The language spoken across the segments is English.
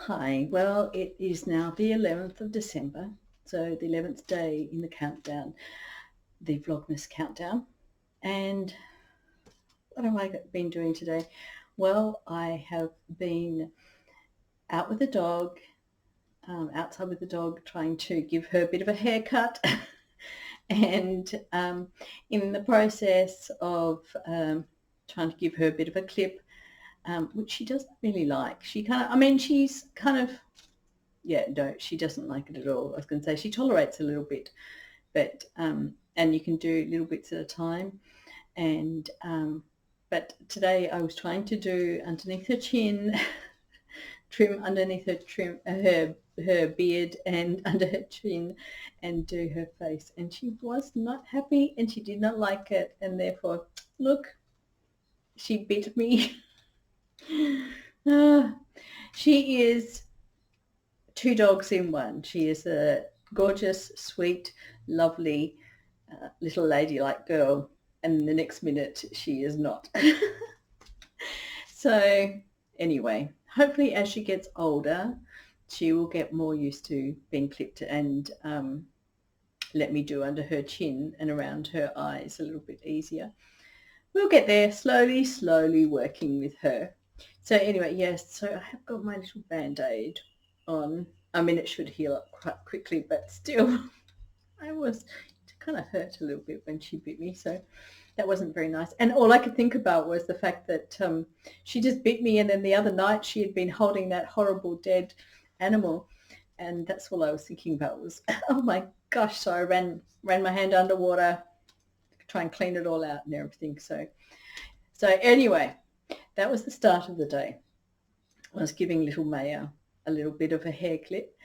Hi, well, it is now the 11th of December, so the 11th day in the countdown, the Vlogmas countdown. And what have I been doing today? Well, I have been out with the dog, outside with the dog, trying to give her a bit of a haircut. And in the process of trying to give her a bit of a clip, which she doesn't really like. She kind of, she's kind of, yeah, no, she doesn't like it at all. I was going to say she tolerates a little bit, but, and you can do little bits at a time. And, but today I was trying to do underneath her chin, trim underneath her beard and under her chin, and do her face. And she was not happy and she did not like it. And therefore, look, she bit me. She is two dogs in one. She is a gorgeous, sweet, lovely little ladylike girl, and the next minute she is not. So anyway, hopefully as she gets older she will get more used to being clipped and let me do under her chin and around her eyes a little bit easier. We'll get there, slowly working with her. So anyway, yes, so I have got my little Band-Aid on. It should heal up quite quickly, but still, it kind of hurt a little bit when she bit me, so that wasn't very nice. And all I could think about was the fact that she just bit me, and then the other night she had been holding that horrible dead animal, and that's all I was thinking about was, oh my gosh, so I ran my hand underwater, try and clean it all out and everything. So anyway, that was the start of the day. I was giving little Maya a little bit of a hair clip,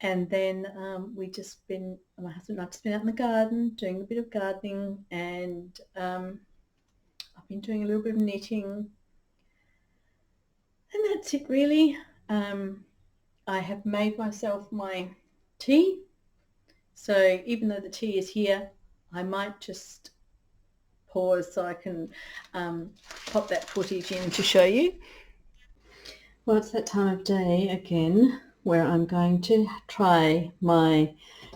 and then my husband and I've just been out in the garden doing a bit of gardening, and I've been doing a little bit of knitting, and that's it really. I have made myself my tea, so even though the tea is here, I might just pause so I can pop that footage in to show you. Well, it's that time of day again where I'm going to try my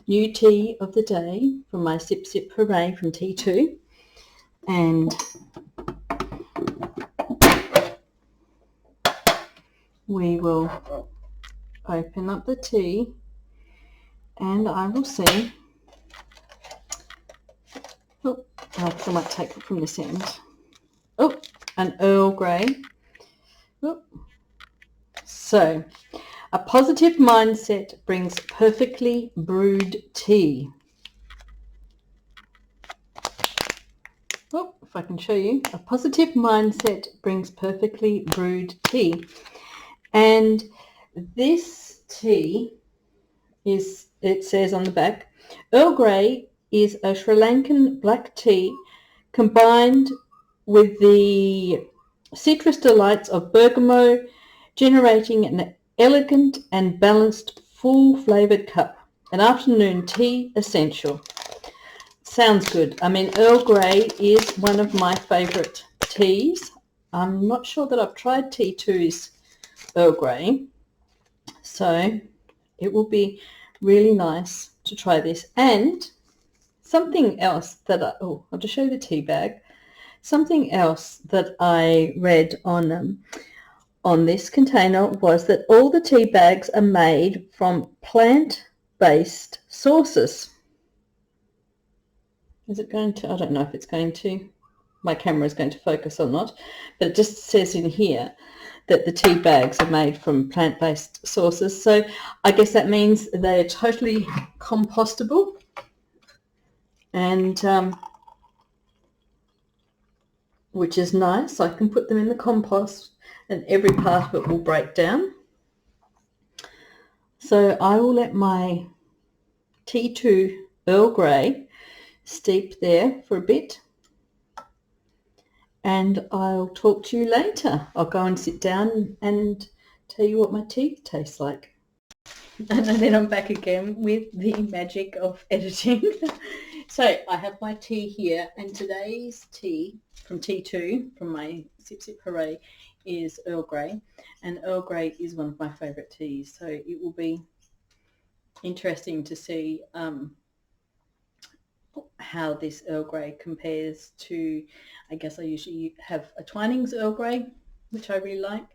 new tea of the day from my Sip Sip Hooray from T2. And we will open up the tea and I will see. Oh, I might take it from this end. Oh, an Earl Grey. Oh. So, a positive mindset brings perfectly brewed tea. Oh, if I can show you. A positive mindset brings perfectly brewed tea. And this tea is, it says on the back, Earl Grey is a Sri Lankan black tea combined with the citrus delights of bergamot, generating an elegant and balanced, full-flavoured cup. An afternoon tea essential. Sounds good. Earl Grey is one of my favourite teas. I'm not sure that I've tried T2's Earl Grey, so it will be really nice to try this. And something else that I'll just show you the tea bag. Something else that I read on this container was that all the tea bags are made from plant-based sources. Is it going to? I don't know if it's going to. My camera is going to focus or not, but it just says in here that the tea bags are made from plant-based sources. So I guess that means they're totally compostable, and which is nice. I can put them in the compost and every part of it will break down. So I will let my T2 Earl Grey steep there for a bit, and I'll talk to you later. I'll go and sit down and tell you what my tea tastes like. And then I'm back again with the magic of editing. So I have my tea here, and today's tea from T2, from my Sip Sip Hooray, is Earl Grey. And Earl Grey is one of my favourite teas, so it will be interesting to see how this Earl Grey compares to, I guess I usually have a Twinings Earl Grey, which I really like.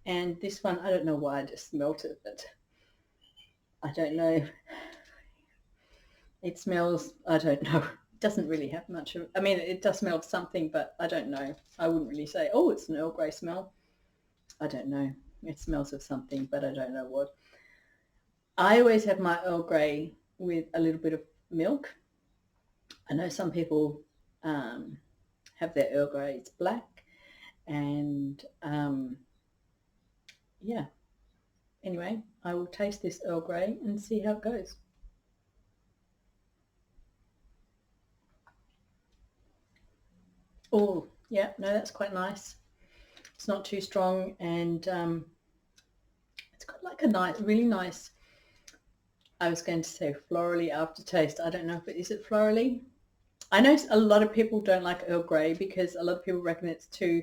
And this one, I don't know why I just smelt it, but I don't know. It smells, I don't know. It doesn't really have much of, I mean, it does smell of something, but I don't know. I wouldn't really say, oh, it's an Earl Grey smell. I don't know. It smells of something, but I don't know what. I always have my Earl Grey with a little bit of milk. I know some people have their Earl Greys black, and yeah. Anyway, I will taste this Earl Grey and see how it goes. Oh, yeah, no, that's quite nice. It's not too strong, and it's got like a nice, really nice, I was going to say florally aftertaste. I don't know if it is it florally. I know a lot of people don't like Earl Grey because a lot of people reckon it's too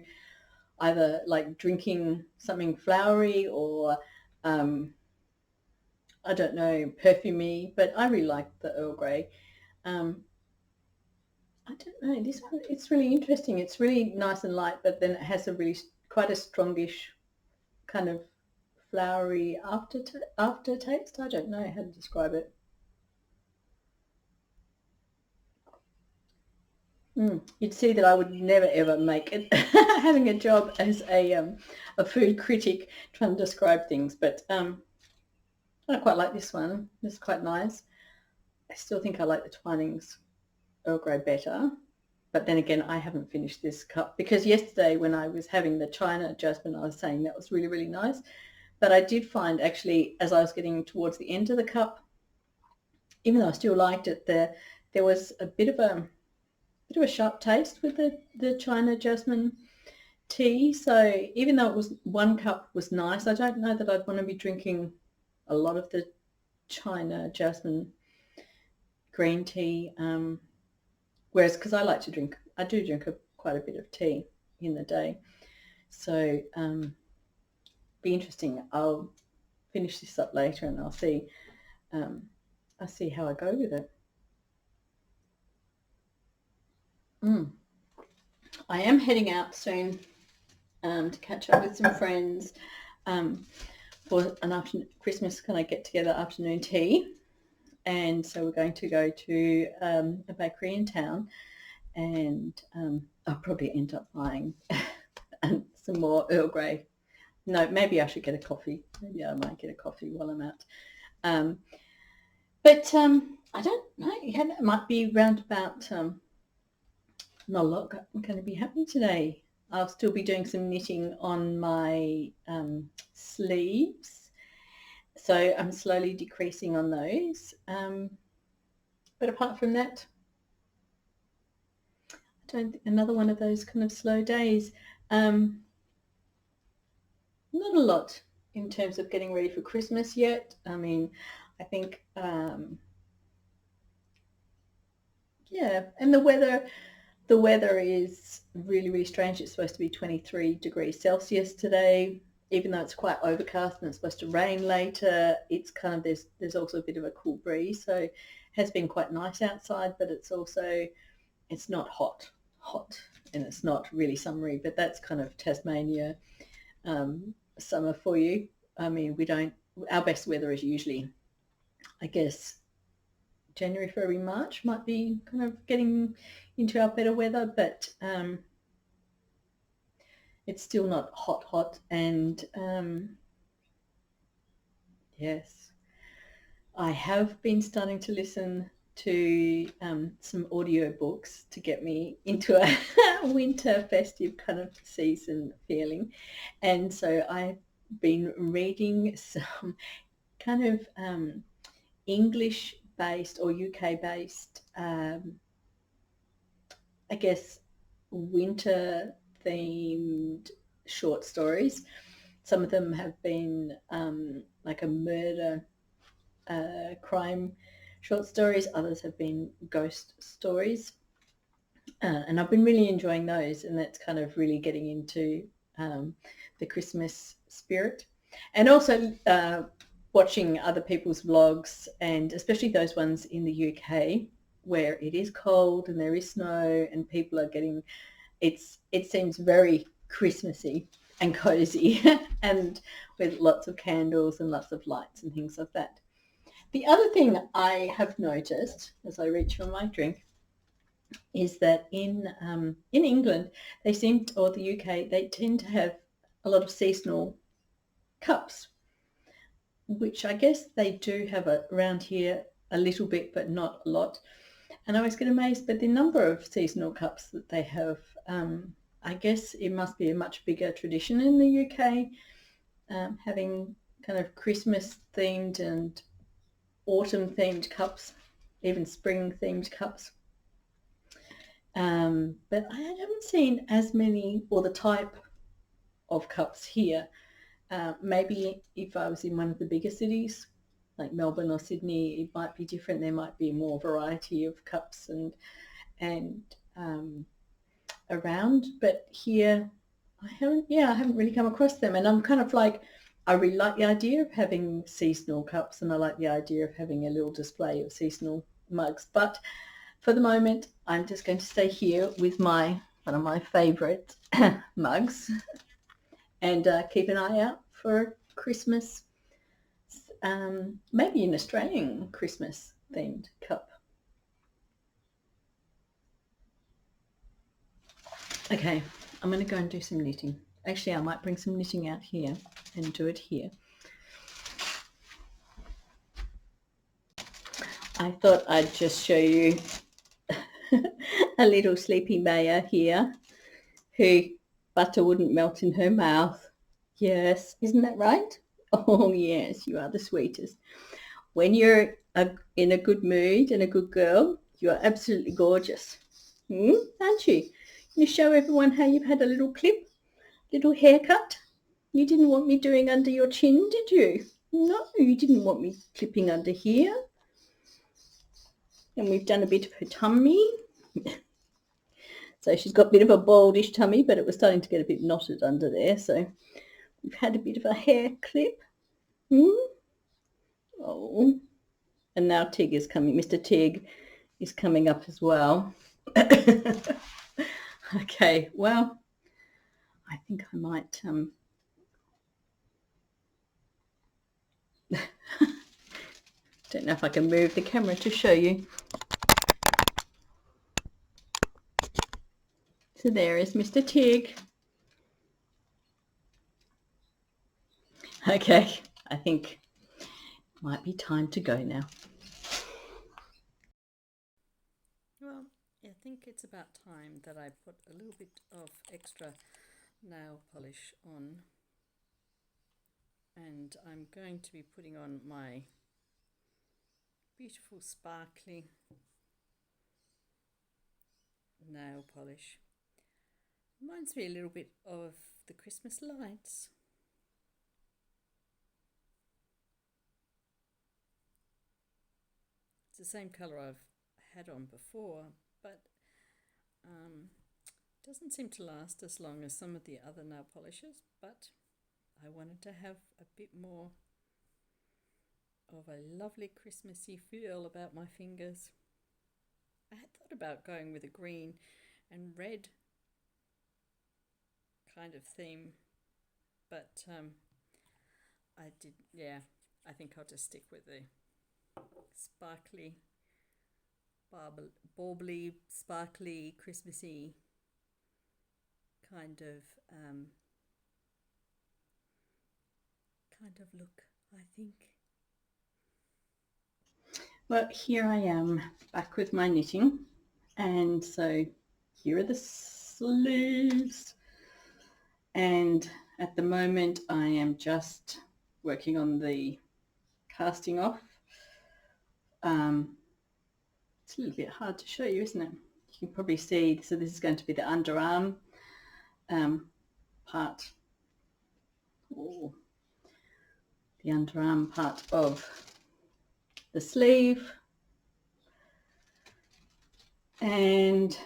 either like drinking something flowery or I don't know, perfumey, but I really like the Earl Grey. I don't know, this one, it's really interesting. It's really nice and light, but then it has a really quite a strongish kind of flowery aftertaste. I don't know how to describe it. You'd see that I would never ever make it having a job as a food critic trying to describe things, but I quite like this one. It's quite nice. I still think I like the Twinings Earl Grey better, but then again, I haven't finished this cup because yesterday when I was having the China Jasmine, I was saying that was really, really nice. But I did find actually, as I was getting towards the end of the cup, even though I still liked it, there was a bit of a sharp taste with the China Jasmine tea. So even though it was one cup was nice, I don't know that I'd want to be drinking a lot of the China Jasmine green tea. Whereas, because I do drink quite a bit of tea in the day. So be interesting. I'll finish this up later and I'll see how I go with it. I am heading out soon to catch up with some friends for an afternoon Christmas kind of get together afternoon tea, and so we're going to go to a bakery in town, and I'll probably end up buying some more Earl Grey. No, maybe I should get a coffee. Maybe I might get a coffee while I'm out. But I don't know. Yeah, it might be round about. Not a lot going to be happening today. I'll still be doing some knitting on my sleeves, so I'm slowly decreasing on those. But apart from that, another one of those kind of slow days. Not a lot in terms of getting ready for Christmas yet. I mean, I think, yeah, and the weather is really, really strange. It's supposed to be 23 degrees Celsius today, even though it's quite overcast and it's supposed to rain later. It's kind of, there's also a bit of a cool breeze, so it has been quite nice outside, but it's not hot, and it's not really summery, but that's kind of Tasmania summer for you. I mean, our best weather is usually, I guess, January, February, March might be kind of getting into our better weather, but It's still not hot, and yes, I have been starting to listen to some audiobooks to get me into a winter festive kind of season feeling. And so I've been reading some kind of English-based or UK-based, I guess, winter-themed short stories. Some of them have been like a murder crime short stories. Others have been ghost stories. And I've been really enjoying those, and that's kind of really getting into the Christmas spirit. And also watching other people's vlogs, and especially those ones in the UK where it is cold and there is snow and people are getting, it seems very Christmassy and cozy and with lots of candles and lots of lights and things like that. The other thing I have noticed as I reach for my drink is that in England they seem to, or the UK, they tend to have a lot of seasonal cups, which I guess they do have around here a little bit, but not a lot. And I always get amazed by the number of seasonal cups that they have. I guess it must be a much bigger tradition in the UK, having kind of Christmas themed and autumn themed cups, even spring themed cups. But I haven't seen as many, or the type of cups here. Maybe if I was in one of the bigger cities like Melbourne or Sydney, it might be different. There might be more variety of cups and around. But here, I haven't really come across them. And I'm kind of like, I really like the idea of having seasonal cups, and I like the idea of having a little display of seasonal mugs. But for the moment, I'm just going to stay here with one of my favourite mugs, and keep an eye out for Christmas, maybe an Australian Christmas themed cup. Okay, I'm going to go and do some knitting. Actually, I might bring some knitting out here and do it here. I thought I'd just show you a little sleepy Maya here who butter wouldn't melt in her mouth. Yes, isn't that right? Oh yes, you are the sweetest. When you're in a good mood and a good girl, you are absolutely gorgeous. Aren't you? You show everyone how you've had a little clip, little haircut. You didn't want me doing under your chin, did you? No, you didn't want me clipping under here. And we've done a bit of her tummy. So she's got a bit of a baldish tummy, but it was starting to get a bit knotted under there. So we've had a bit of a hair clip. Oh, and now Tig is coming. Mr. Tig is coming up as well. Okay, well, I think I might don't know if I can move the camera to show you. So there is Mr. Tig. Okay, I think it might be time to go now. Well, I think it's about time that I put a little bit of extra nail polish on, and I'm going to be putting on my beautiful sparkly nail polish. Reminds me a little bit of the Christmas lights. It's the same colour I've had on before, but doesn't seem to last as long as some of the other nail polishes, but I wanted to have a bit more of a lovely Christmassy feel about my fingers. I had thought about going with a green and red kind of theme, but I think I'll just stick with the sparkly, bauble-y, sparkly, Christmassy kind of kind of look, I think. Well, here I am back with my knitting, and so here are the sleeves, and at the moment I am just working on the casting off. It's a little bit hard to show you, isn't it? You can probably see, so this is going to be the underarm part, or the underarm part of the sleeve, and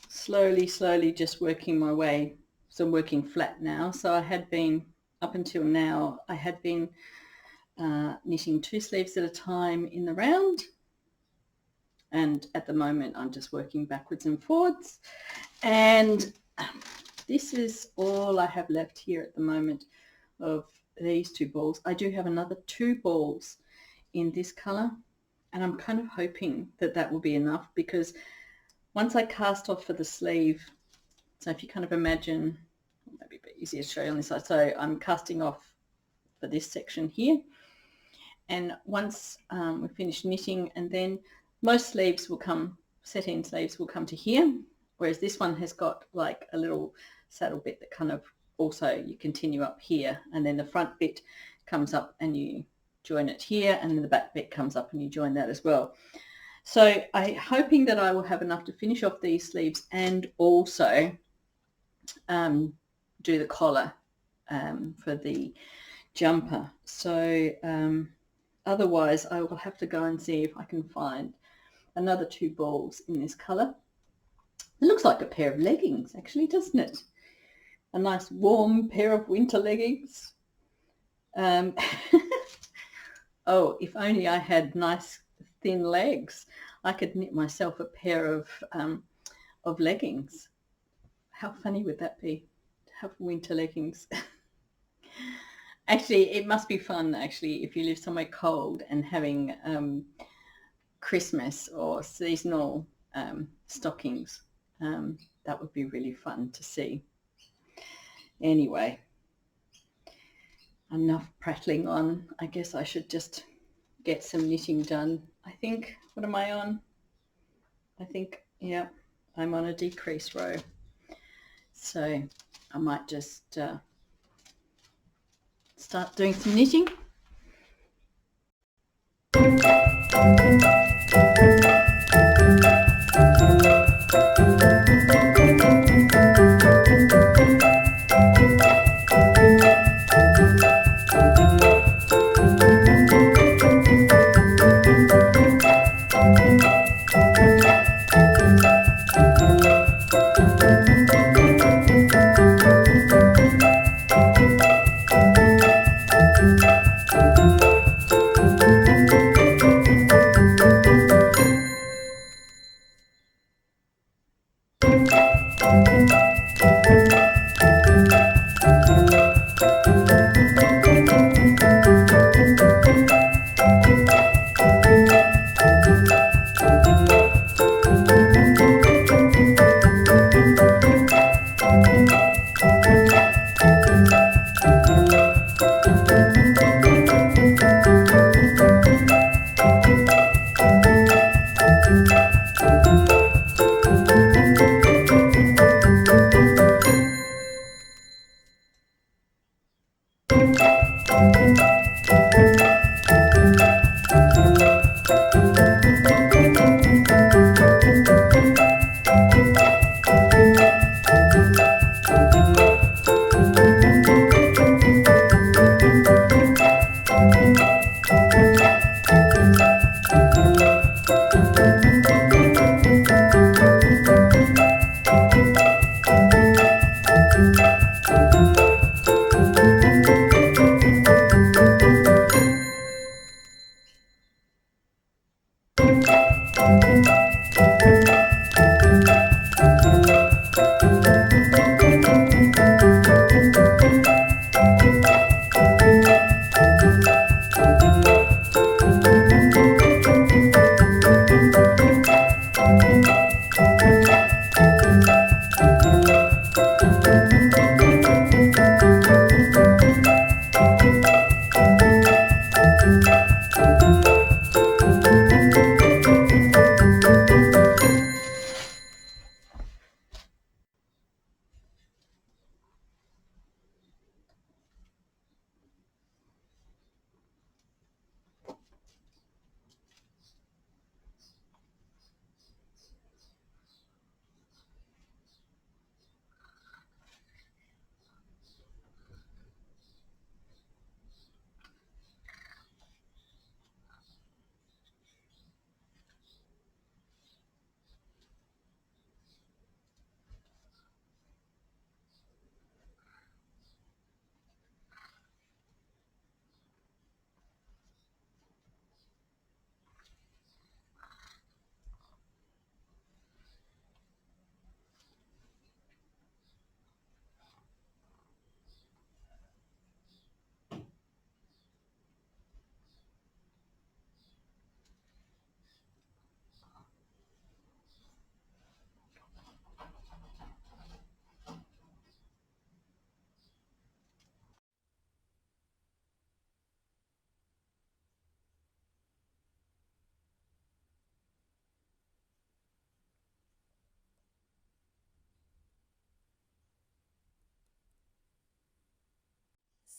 slowly just working my way. So I'm working flat now. So I had been, up until now, I had been knitting 2 sleeves at a time in the round, and at the moment I'm just working backwards and forwards, and this is all I have left here at the moment of these 2 balls. I do have another 2 balls in this color, and I'm kind of hoping that that will be enough, because once I cast off for the sleeve, so if you kind of imagine, maybe a bit easier to show you on this side, so I'm casting off for this section here, and once we finish knitting, and then most sleeves will come, set-in sleeves will come to here, whereas this one has got like a little saddle bit that kind of also you continue up here, and then the front bit comes up and you join it here, and then the back bit comes up and you join that as well. So I'm hoping that I will have enough to finish off these sleeves and also do the collar for the jumper. So otherwise I will have to go and see if I can find another 2 balls in this color. It looks like a pair of leggings actually, doesn't it? A nice warm pair of winter leggings. Oh, if only I had nice thin legs, I could knit myself a pair of leggings. How funny would that be, to have winter leggings? Actually, it must be fun, actually, if you live somewhere cold and having Christmas or seasonal stockings. That would be really fun to see. Anyway, enough prattling on. I guess I should just get some knitting done. I think, what am I on? I think, yeah, I'm on a decrease row. So I might just start doing some knitting.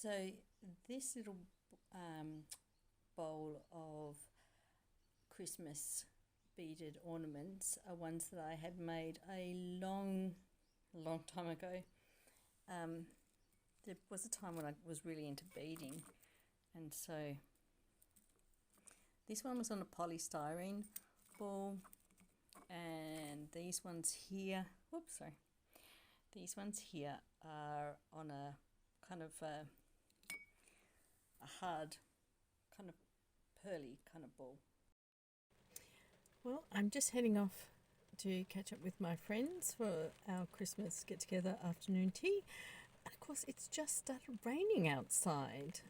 So this little bowl of Christmas beaded ornaments are ones that I had made a long time ago. There was a time when I was really into beading, and so this one was on a polystyrene ball, and these ones here, these ones here are on a kind of a hard, kind of pearly kind of ball. Well, I'm just heading off to catch up with my friends for our Christmas get-together afternoon tea. And of course, it's just started raining outside.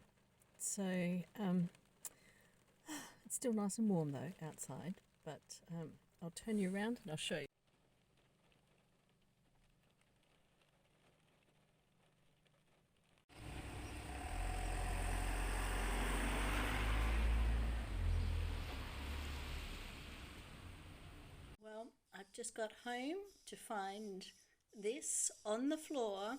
So it's still nice and warm though outside, but I'll turn you around and I'll show you. Well, I've just got home to find this on the floor.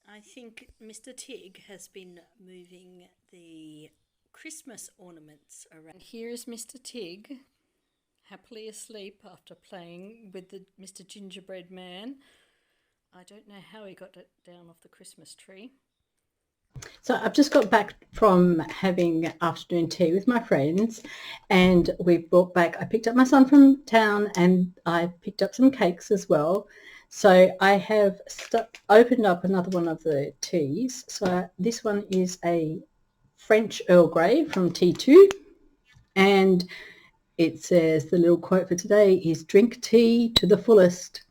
I think Mr. Tig has been moving the Christmas ornaments around. Here's Mr. Tig, happily asleep after playing with the Mr. Gingerbread Man. I don't know how he got it down off the Christmas tree. So I've just got back from having afternoon tea with my friends, and we brought back, I picked up my son from town and I picked up some cakes as well. So I have opened up another one of the teas. So this one is a French Earl Grey from T2, and it says the little quote for today is drink tea to the fullest.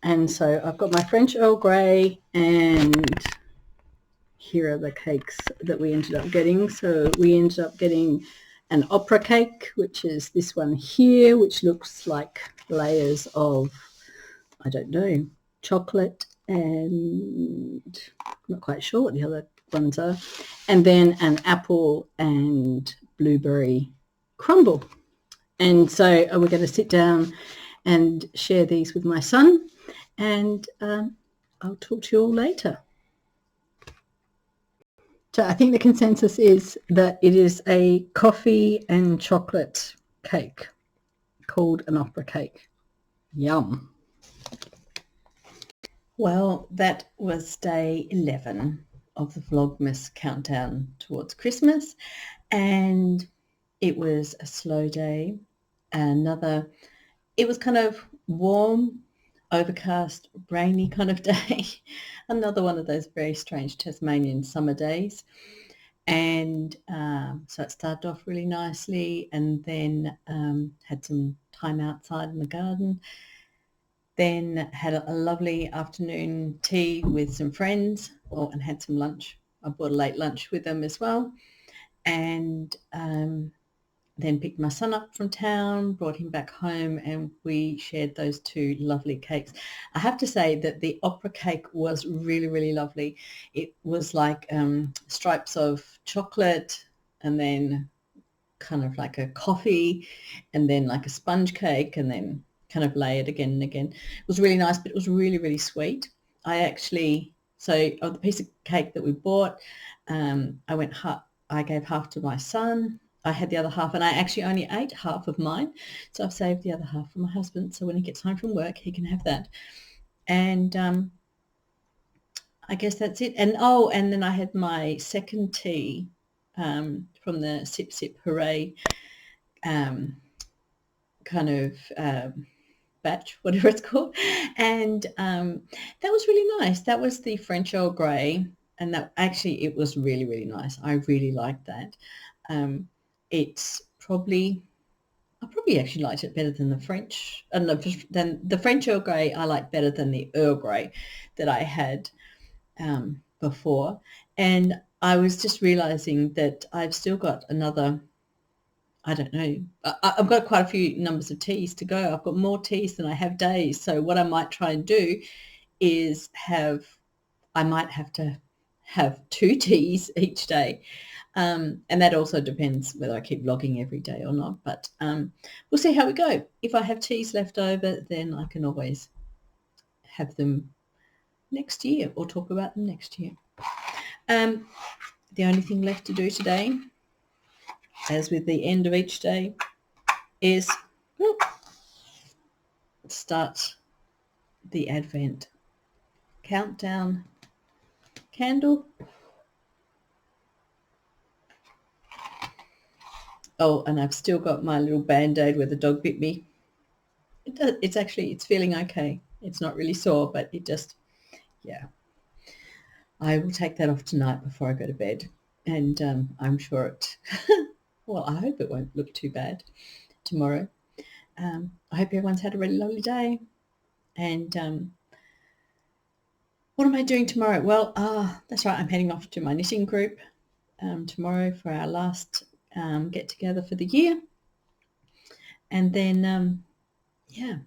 And so I've got my French Earl Grey, and here are the cakes that we ended up getting. So we ended up getting an opera cake, which is this one here, which looks like layers of, I don't know, chocolate and I'm not quite sure what the other ones are. And then an apple and blueberry crumble. And so we're going to sit down and share these with my son, and I'll talk to you all later. So I think the consensus is that it is a coffee and chocolate cake called an opera cake. Yum. Well, that was day 11 of the vlogmas countdown towards Christmas, and it was a slow day. It was kind of warm, overcast, rainy kind of day. Another one of those very strange Tasmanian summer days. And so it started off really nicely, and then had some time outside in the garden. Then had a lovely afternoon tea with some friends, and had some lunch. I bought a late lunch with them as well. And then picked my son up from town, brought him back home, and we shared those two lovely cakes. I have to say that the opera cake was really, really lovely. It was like stripes of chocolate, and then kind of like a coffee, and then like a sponge cake, and then kind of layered again and again. It was really nice, but it was really, really sweet. Of the piece of cake that we bought, I gave half to my son. I had the other half, and I actually only ate half of mine, so I've saved the other half for my husband, so when he gets home from work he can have that. And I guess that's it. And then I had my second tea from the Sip Sip Hooray kind of batch, whatever it's called, and that was really nice. That was the French Earl Grey, and that actually it was really, really nice. I really liked that. I probably actually liked it better than the French, than the French Earl Grey. I like better than the Earl Grey that I had before. And I was just realizing that I've still got another, I don't know, I've got quite a few numbers of teas to go. I've got more teas than I have days. So what I might try and do is I might have to have 2 teas each day. And that also depends whether I keep vlogging every day or not. But we'll see how we go. If I have teas left over, then I can always have them next year or talk about them next year. The only thing left to do today, as with the end of each day, is start the Advent countdown candle. Oh, and I've still got my little Band-Aid where the dog bit me. It's feeling okay. It's not really sore, but it just, yeah. I will take that off tonight before I go to bed. And I'm sure it, well, I hope it won't look too bad tomorrow. I hope everyone's had a really lovely day. And what am I doing tomorrow? Well, that's right. I'm heading off to my knitting group tomorrow for our last get together for the year. And then, yeah,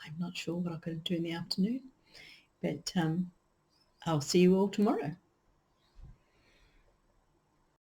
I'm not sure what I'm going to do in the afternoon, but I'll see you all tomorrow.